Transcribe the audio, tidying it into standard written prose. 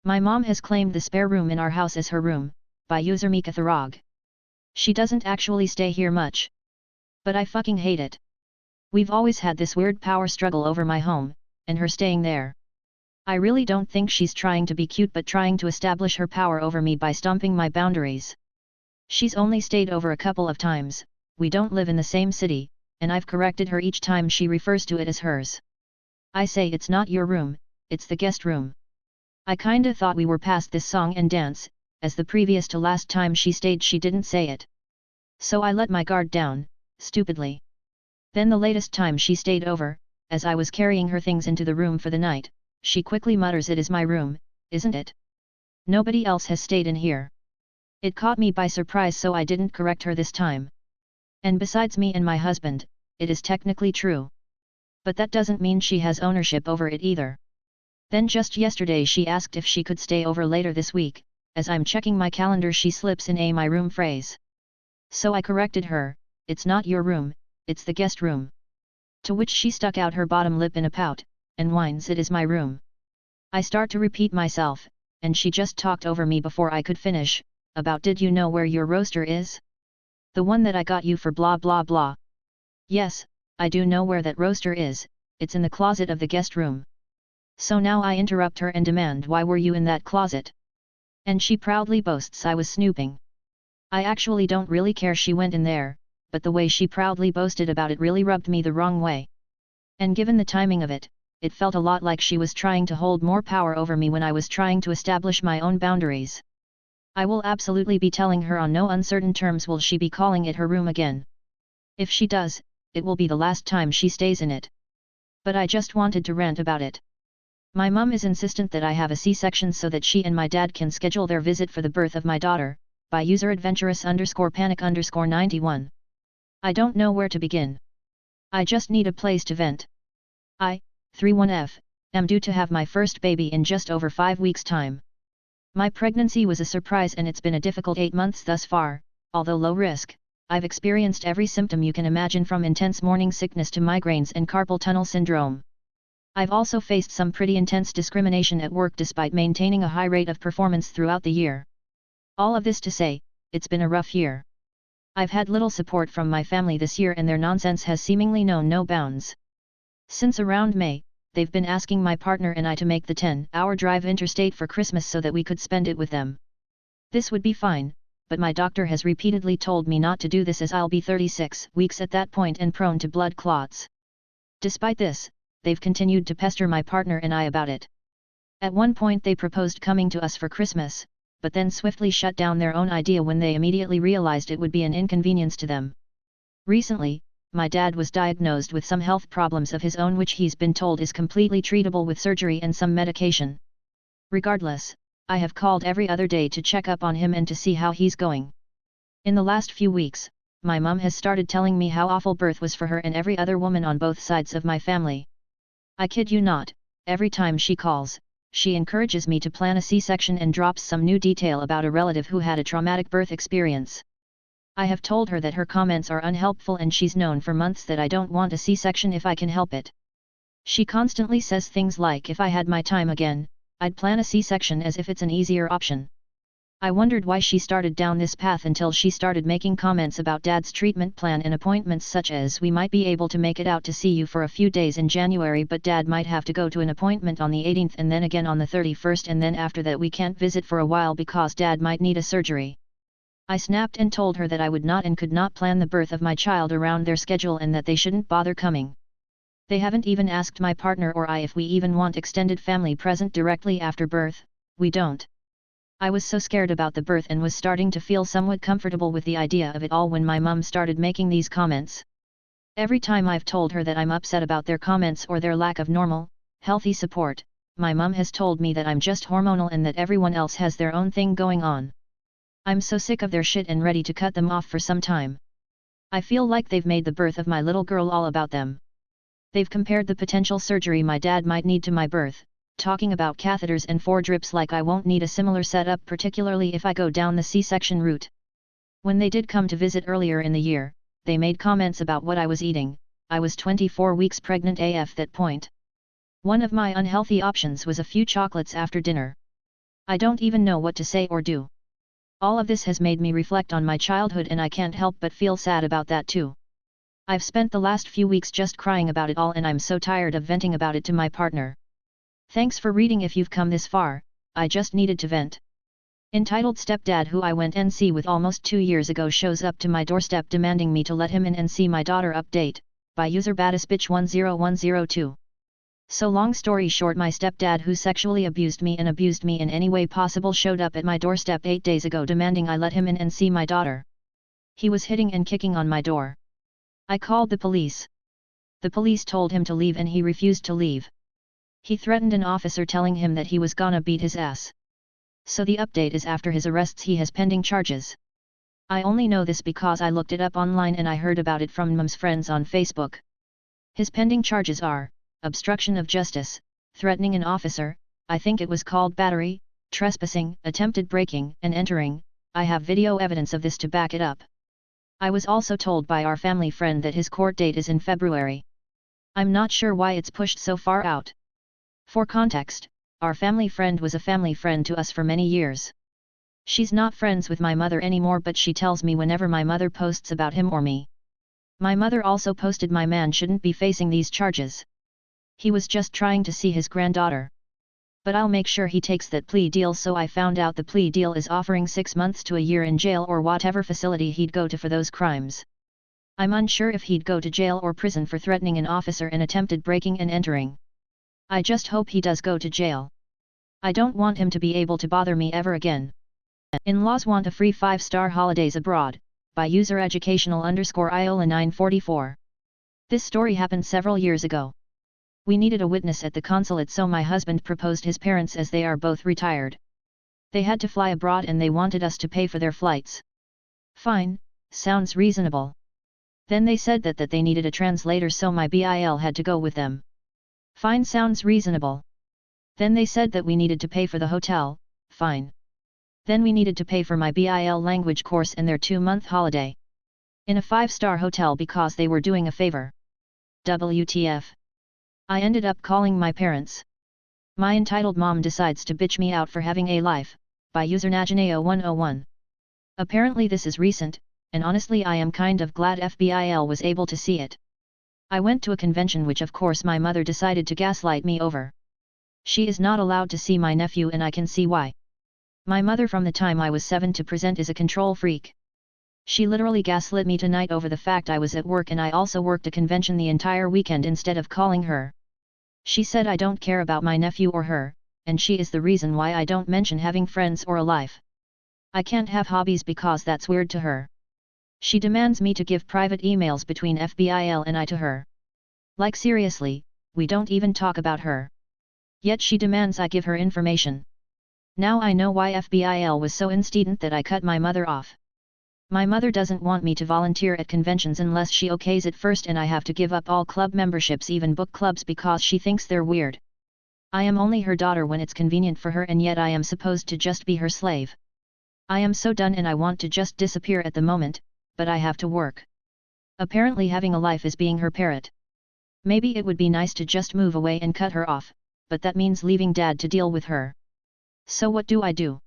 My mom has claimed the spare room in our house as her room, by user Mika Tharag. She doesn't actually stay here much. But I fucking hate it. We've always had this weird power struggle over my home, and her staying there. I really don't think she's trying to be cute but trying to establish her power over me by stomping my boundaries. She's only stayed over a couple of times, we don't live in the same city, and I've corrected her each time she refers to it as hers. I say it's not your room, it's the guest room. I kinda thought we were past this song and dance, as the previous to last time she stayed she didn't say it. So I let my guard down, stupidly. Then the latest time she stayed over, as I was carrying her things into the room for the night, she quickly mutters, "It is my room, isn't it? Nobody else has stayed in here." It caught me by surprise, so I didn't correct her this time. And besides me and my husband, it is technically true. But that doesn't mean she has ownership over it either. Then just yesterday she asked if she could stay over later this week. As I'm checking my calendar she slips in a "my room" phrase. So I corrected her, "It's not your room, it's the guest room." To which she stuck out her bottom lip in a pout, and whines, "It is my room." I start to repeat myself, and she just talked over me before I could finish, about, "Did you know where your roaster is? The one that I got you for blah blah blah." Yes, I do know where that roaster is, it's in the closet of the guest room. So now I interrupt her and demand, "Why were you in that closet?" And she proudly boasts I was snooping. I actually don't really care she went in there, but the way she proudly boasted about it really rubbed me the wrong way. And given the timing of it, it felt a lot like she was trying to hold more power over me when I was trying to establish my own boundaries. I will absolutely be telling her on no uncertain terms will she be calling it her room again. If she does, it will be the last time she stays in it. But I just wanted to rant about it. My mum is insistent that I have a C-section so that she and my dad can schedule their visit for the birth of my daughter, by user adventurous_panic_91. I don't know where to begin. I just need a place to vent. I, 31F, am due to have my first baby in just over 5 weeks' time. My pregnancy was a surprise and it's been a difficult 8 months thus far. Although low risk, I've experienced every symptom you can imagine, from intense morning sickness to migraines and carpal tunnel syndrome. I've also faced some pretty intense discrimination at work despite maintaining a high rate of performance throughout the year. All of this to say, it's been a rough year. I've had little support from my family this year and their nonsense has seemingly known no bounds. Since around May, they've been asking my partner and I to make the 10-hour drive interstate for Christmas so that we could spend it with them. This would be fine, but my doctor has repeatedly told me not to do this as I'll be 36 weeks at that point and prone to blood clots. Despite this, they've continued to pester my partner and I about it. At one point they proposed coming to us for Christmas, but then swiftly shut down their own idea when they immediately realized it would be an inconvenience to them. Recently, my dad was diagnosed with some health problems of his own which he's been told is completely treatable with surgery and some medication. Regardless, I have called every other day to check up on him and to see how he's going. In the last few weeks, my mum has started telling me how awful birth was for her and every other woman on both sides of my family. I kid you not, every time she calls, she encourages me to plan a C-section and drops some new detail about a relative who had a traumatic birth experience. I have told her that her comments are unhelpful and she's known for months that I don't want a C-section if I can help it. She constantly says things like, if I had my time again, I'd plan a C-section, as if it's an easier option. I wondered why she started down this path until she started making comments about Dad's treatment plan and appointments such as, "We might be able to make it out to see you for a few days in January, but Dad might have to go to an appointment on the 18th and then again on the 31st, and then after that we can't visit for a while because Dad might need a surgery." I snapped and told her that I would not and could not plan the birth of my child around their schedule and that they shouldn't bother coming. They haven't even asked my partner or I if we even want extended family present directly after birth. We don't. I was so scared about the birth and was starting to feel somewhat comfortable with the idea of it all when my mum started making these comments. Every time I've told her that I'm upset about their comments or their lack of normal, healthy support, my mum has told me that I'm just hormonal and that everyone else has their own thing going on. I'm so sick of their shit and ready to cut them off for some time. I feel like they've made the birth of my little girl all about them. They've compared the potential surgery my dad might need to my birth, talking about catheters and 4 drips like I won't need a similar setup, particularly if I go down the C-section route. When they did come to visit earlier in the year, they made comments about what I was eating. I was 24 weeks pregnant AF that point. One of my unhealthy options was a few chocolates after dinner. I don't even know what to say or do. All of this has made me reflect on my childhood and I can't help but feel sad about that too. I've spent the last few weeks just crying about it all and I'm so tired of venting about it to my partner. Thanks for reading. If you've come this far, I just needed to vent. Entitled Stepdad who I went NC with almost 2 years ago shows up to my doorstep demanding me to let him in and see my daughter. Update, by user BaddestBitch10102. So long story short, my stepdad who sexually abused me and abused me in any way possible showed up at my doorstep 8 days ago demanding I let him in and see my daughter. He was hitting and kicking on my door. I called the police. The police told him to leave and he refused to leave. He threatened an officer telling him that he was gonna beat his ass. So the update is after his arrests he has pending charges. I only know this because I looked it up online and I heard about it from Mum's friends on Facebook. His pending charges are obstruction of justice, threatening an officer, I think it was called battery, trespassing, attempted breaking and entering. I have video evidence of this to back it up. I was also told by our family friend that his court date is in February. I'm not sure why it's pushed so far out. For context, our family friend was a family friend to us for many years. She's not friends with my mother anymore, but she tells me whenever my mother posts about him or me. My mother also posted my man shouldn't be facing these charges. He was just trying to see his granddaughter. But I'll make sure he takes that plea deal. So I found out the plea deal is offering 6 months to a year in jail or whatever facility he'd go to for those crimes. I'm unsure if he'd go to jail or prison for threatening an officer and attempted breaking and entering. I just hope he does go to jail. I don't want him to be able to bother me ever again. In-laws want a free 5-star holidays abroad, by user educational_Iola944. This story happened several years ago. We needed a witness at the consulate, so my husband proposed his parents as they are both retired. They had to fly abroad and they wanted us to pay for their flights. Fine, sounds reasonable. Then they said that they needed a translator, so my BIL had to go with them. Fine, sounds reasonable. Then they said that we needed to pay for the hotel. Fine. Then we needed to pay for my BIL language course and their 2-month holiday in a 5-star hotel because they were doing a favor. WTF. I ended up calling my parents. My entitled mom decides to bitch me out for having a life, by user Najaneo101. Apparently this is recent, and honestly I am kind of glad FBIL was able to see it. I went to a convention which of course my mother decided to gaslight me over. She is not allowed to see my nephew and I can see why. My mother from the time I was 7 to present is a control freak. She literally gaslit me tonight over the fact I was at work and I also worked a convention the entire weekend instead of calling her. She said I don't care about my nephew or her, and she is the reason why I don't mention having friends or a life. I can't have hobbies because that's weird to her. She demands me to give private emails between FBIL and I to her. Like seriously, we don't even talk about her. Yet she demands I give her information. Now I know why FBIL was so insistent that I cut my mother off. My mother doesn't want me to volunteer at conventions unless she okays it first, and I have to give up all club memberships, even book clubs, because she thinks they're weird. I am only her daughter when it's convenient for her, and yet I am supposed to just be her slave. I am so done and I want to just disappear at the moment, but I have to work. Apparently having a life is being her parrot. Maybe it would be nice to just move away and cut her off, but that means leaving Dad to deal with her. So what do I do?